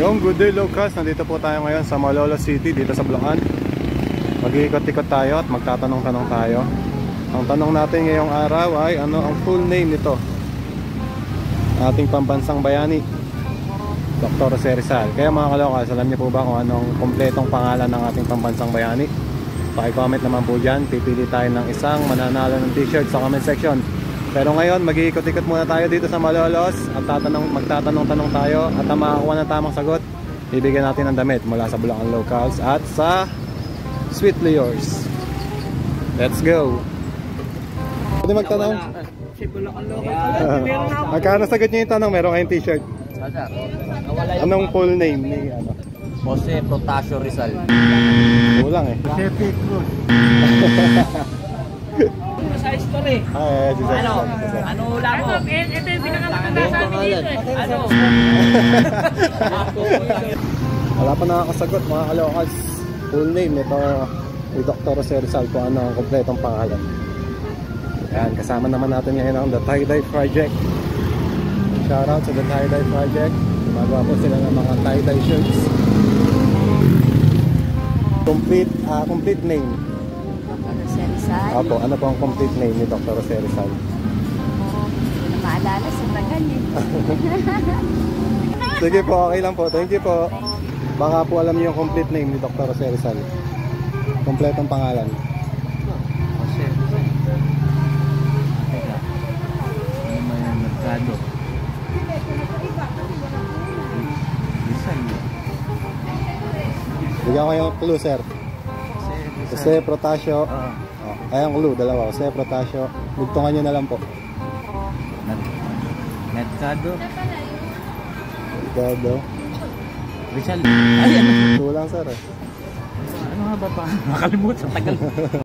Yung good day Lucas, nandito po tayo ngayon sa Malolos City, dito sa Bulacan. Mag-iikot-ikot tayo at magtatanong-tanong tayo. Ang tanong natin ngayong araw ay ano ang full name nito? Ating pambansang bayani, Dr. Jose Rizal. Kaya mga kalokas, alam niyo po ba kung anong kompletong pangalan ng ating pambansang bayani? Paki-comment naman po dyan. Pipili tayo ng isang mananalo ng t-shirt sa comment section. Pero ngayon, mag-iikot-ikot muna tayo dito sa Malolos at magtatanong-tanong tayo. At ang makakuha ng tamang sagot, bibigyan natin ng damit mula sa Bulacan Locals at sa Sweetly Yours. Let's go! Pwede magtanong? Magkano sagot niyo yung tanong? Meron kayong t-shirt? Anong full name ni ano? Jose Protasio Rizal. Kulang eh. Jose Cruz. Sa history. Ano lang mo? Ito yung pinakamatanda sa amin dito eh. Ano? Wala pa nakakasagot mga kalokals. Full name nito ni Dr. Jose Rizal kung ano ang kompletong pangalan. Ayan, kasama naman natin ngayon ang The Tie-Dye Project. Shoutout sa The Tie-Dye Project. Gumagawa po sila ng mga tie-dye shirts. Complete name. Dr. Jose Rizal. Apo, ano po ang complete name ni Dr. Jose Rizal? Hindi na maalala sa tagal eh. Sige po, okay lang po. Thank you po. Baka po alam niyo yung complete name ni Dr. Jose Rizal. Kompletong pangalan. Jose Rizal. Teka. Ano ba yung merkado? Rizal. Bigyan ko yung clue, sir. Jose Protasio. Ay, ang clue, dalawa. Jose Protasio. Bugtungan nyo na lang po. Merkado. Mercado. Rizal. Ay, ano? Tulang, sir. Ano nga ba pa? Makalimutan. Tagal.